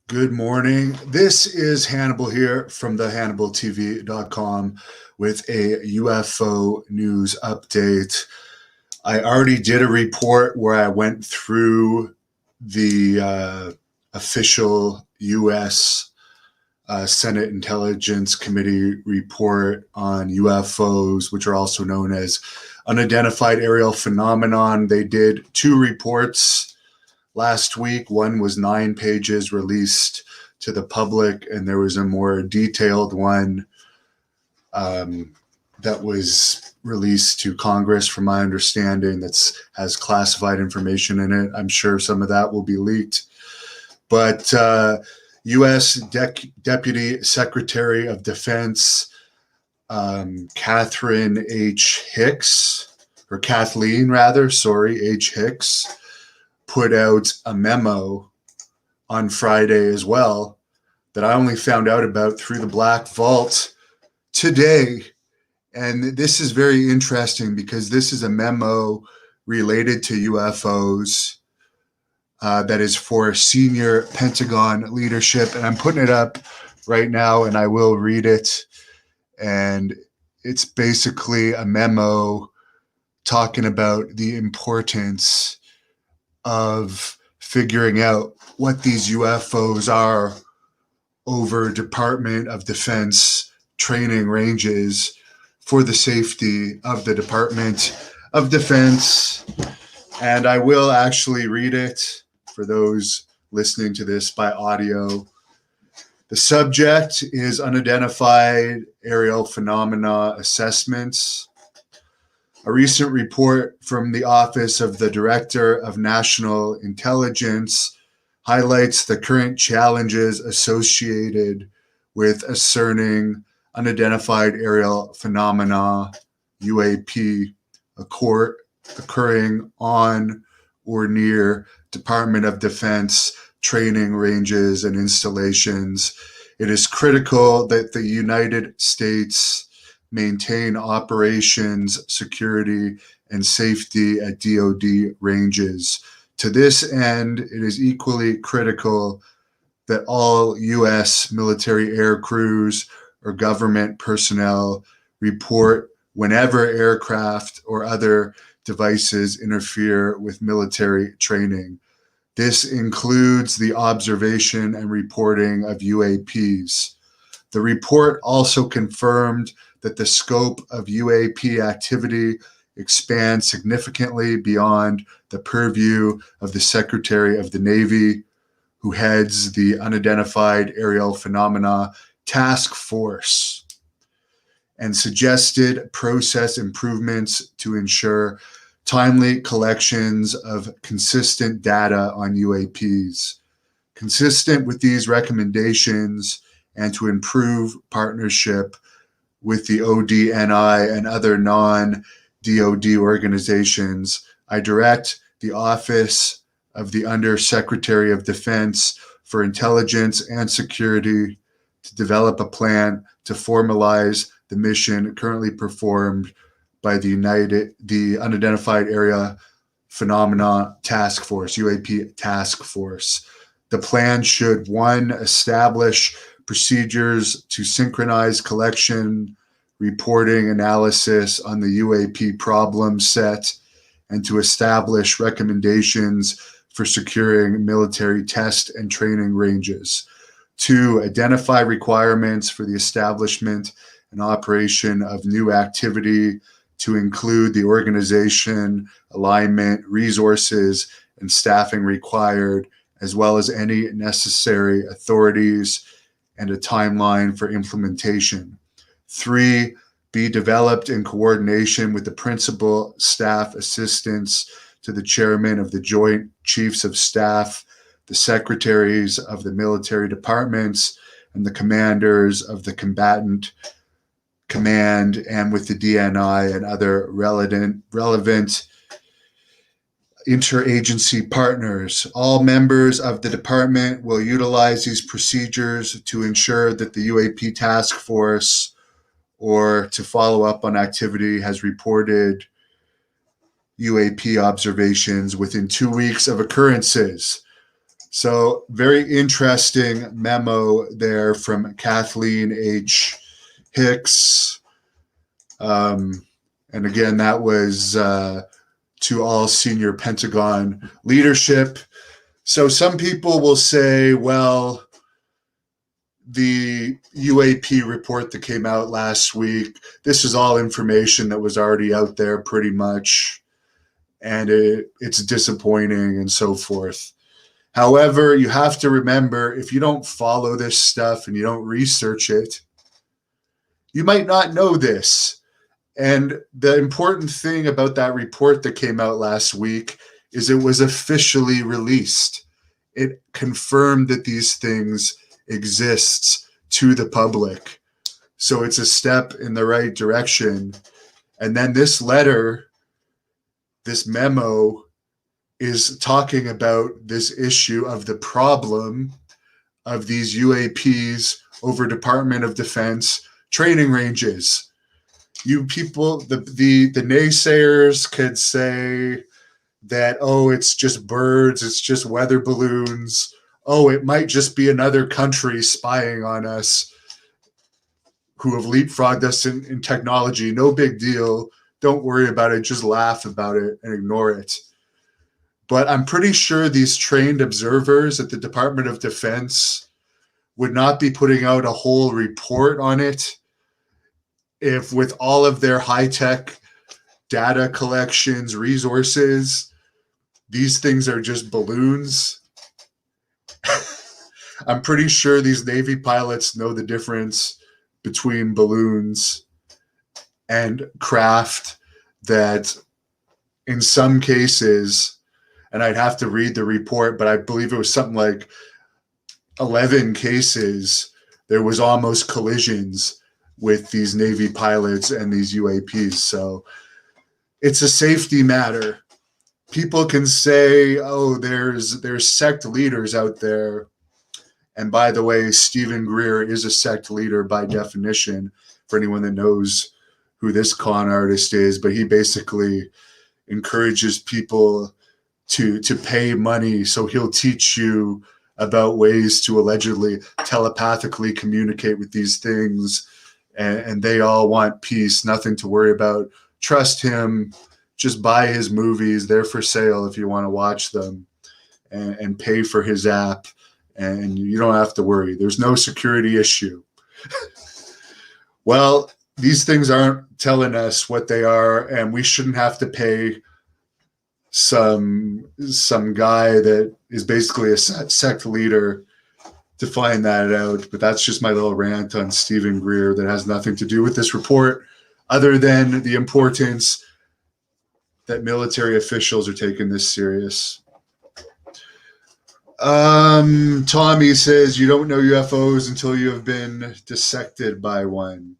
Good morning. This is Hannibal here from the HannibalTV.com with a UFO news update. I already did a report where I went through the official U.S. Senate Intelligence Committee report on UFOs, which are also known as unidentified aerial phenomenon. They did two reports last week. One was 9 pages released to the public, and there was a more detailed one that was released to Congress, from my understanding, that has classified information in it. I'm sure some of that will be leaked. But U.S. Deputy Secretary of Defense Kathleen H. Hicks, put out a memo on Friday as well that I only found out about through the Black Vault today. And this is very interesting because this is a memo related to UFOs that is for senior Pentagon leadership. And I'm putting it up right now, and I will read it. And it's basically a memo talking about the importance of figuring out what these UFOs are over Department of Defense training ranges for the safety of the Department of Defense. And I will actually read it for those listening to this by audio. The subject is unidentified aerial phenomena assessments. A recent report from the Office of the Director of National Intelligence highlights the current challenges associated with ascertaining unidentified aerial phenomena, UAP, occurring on or near Department of Defense training ranges and installations. It is critical that the United States maintain operations, security, and safety at DoD ranges. To this end, it is equally critical that all U.S. military air crews or government personnel report whenever aircraft or other devices interfere with military training. This includes the observation and reporting of UAPs. The report also confirmed that the scope of UAP activity expands significantly beyond the purview of the Secretary of the Navy, who heads the Unidentified Aerial Phenomena Task Force, and suggested process improvements to ensure timely collections of consistent data on UAPs. Consistent with these recommendations, and to improve partnership with the ODNI and other non-DoD organizations, I direct the Office of the Undersecretary of Defense for Intelligence and Security to develop a plan to formalize the mission currently performed by the Unidentified Area Phenomena Task Force, UAP Task Force. The plan should, 1, establish procedures to synchronize collection, reporting, analysis on the UAP problem set, and to establish recommendations for securing military test and training ranges. 2, identify requirements for the establishment and operation of new activity to include the organization, alignment, resources, and staffing required, as well as any necessary authorities and a timeline for implementation. 3, be developed in coordination with the principal staff assistants to the chairman of the Joint Chiefs of Staff, the secretaries of the military departments, and the commanders of the combatant command, and with the DNI and other relevant interagency partners. All members of the department will utilize these procedures to ensure that the UAP task force, or to follow up on activity, has reported UAP observations within 2 weeks of occurrences. So, very interesting memo there from Kathleen H. Hicks. And again, that was to all senior Pentagon leadership. So, some people will say, well, the UAP report that came out last week, this is all information that was already out there pretty much, and it's disappointing and so forth. However, you have to remember, if you don't follow this stuff and you don't research it, you might not know this. And the important thing about that report that came out last week is it was officially released. It confirmed that these things exist to the public. So it's a step in the right direction. And then this letter, this memo, is talking about this issue of the problem of these UAPs over Department of Defense training ranges. You people, the naysayers could say that, oh, it's just birds, it's just weather balloons, oh, it might just be another country spying on us who have leapfrogged us in technology. No big deal. Don't worry about it. Just laugh about it and ignore it. But I'm pretty sure these trained observers at the Department of Defense would not be putting out a whole report on it if, with all of their high-tech data collections, resources, these things are just balloons. I'm pretty sure these Navy pilots know the difference between balloons and craft that in some cases, and I'd have to read the report, but I believe it was something like 11 cases, there was almost collisions with these Navy pilots and these UAPs. So it's a safety matter. People can say, oh, there's sect leaders out there. And by the way, Stephen Greer is a sect leader by definition, for anyone that knows who this con artist is. But he basically encourages people to pay money, so he'll teach you about ways to allegedly telepathically communicate with these things, and they all want peace, nothing to worry about. Trust him. Just buy his movies. They're for sale if you want to watch them, and pay for his app, and you don't have to worry. There's no security issue. Well, these things aren't telling us what they are, and we shouldn't have to pay some guy that is basically a sect leader to find that out. But that's just my little rant on Stephen Greer that has nothing to do with this report, other than the importance that military officials are taking this serious. Tommy says, you don't know UFOs until you have been dissected by one.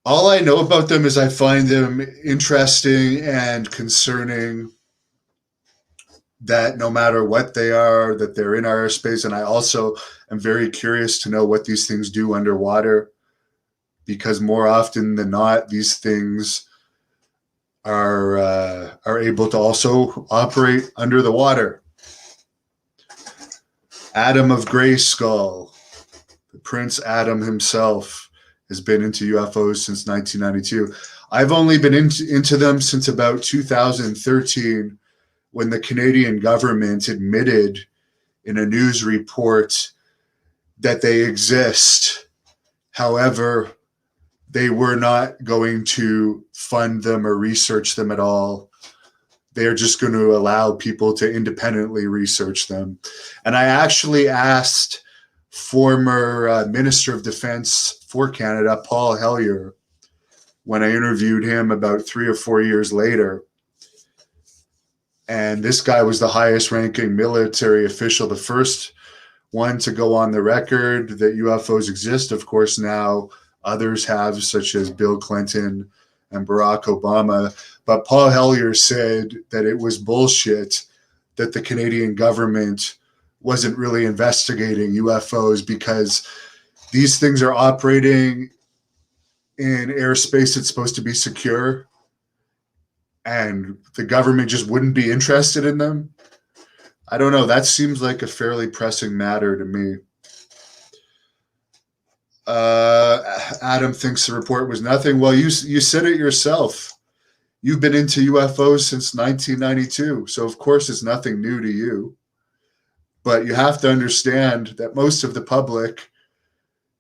All I know about them is I find them interesting and concerning, that no matter what they are, that they're in our airspace. And I also am very curious to know what these things do underwater, because more often than not, these things are able to also operate under the water. Adam of Grayskull, Prince Adam himself, has been into UFOs since 1992. I've only been into them since about 2013, when the Canadian government admitted in a news report that they exist. However, they were not going to fund them or research them at all. They're just going to allow people to independently research them. And I actually asked former Minister of Defense for Canada, Paul Hellyer, when I interviewed him about 3 or 4 years later. And this guy was the highest ranking military official, the first one to go on the record that UFOs exist. Of course, now others have, such as Bill Clinton and Barack Obama. But Paul Hellyer said that it was bullshit that the Canadian government wasn't really investigating UFOs, because these things are operating in airspace that's supposed to be secure, and the government just wouldn't be interested in them. I don't know. That seems like a fairly pressing matter to me. Adam thinks the report was nothing. Well, you said it yourself. You've been into UFOs since 1992, so of course it's nothing new to you. But you have to understand that most of the public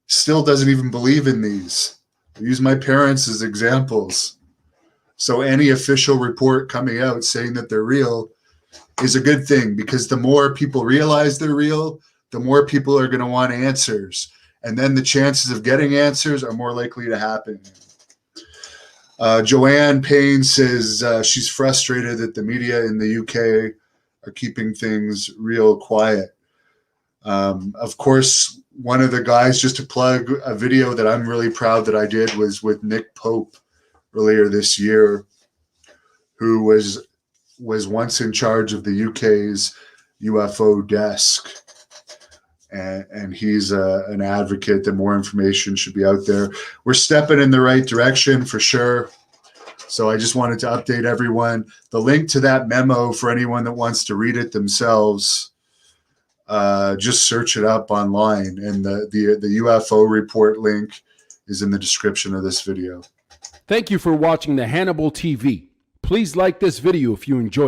still doesn't even believe in these. I use my parents as examples. So any official report coming out saying that they're real is a good thing, because the more people realize they're real, the more people are going to want answers. And then the chances of getting answers are more likely to happen. Joanne Payne says she's frustrated that the media in the UK are keeping things real quiet. Of course, one of the guys, just to plug a video that I'm really proud that I did, was with Nick Pope earlier this year, who was once in charge of the UK's UFO desk. And he's an advocate that more information should be out there. We're stepping in the right direction for sure. So I just wanted to update everyone. The link to that memo, for anyone that wants to read it themselves, just search it up online. And the UFO report link is in the description of this video. Thank you for watching the Hannibal TV. Please like this video if you enjoyed it.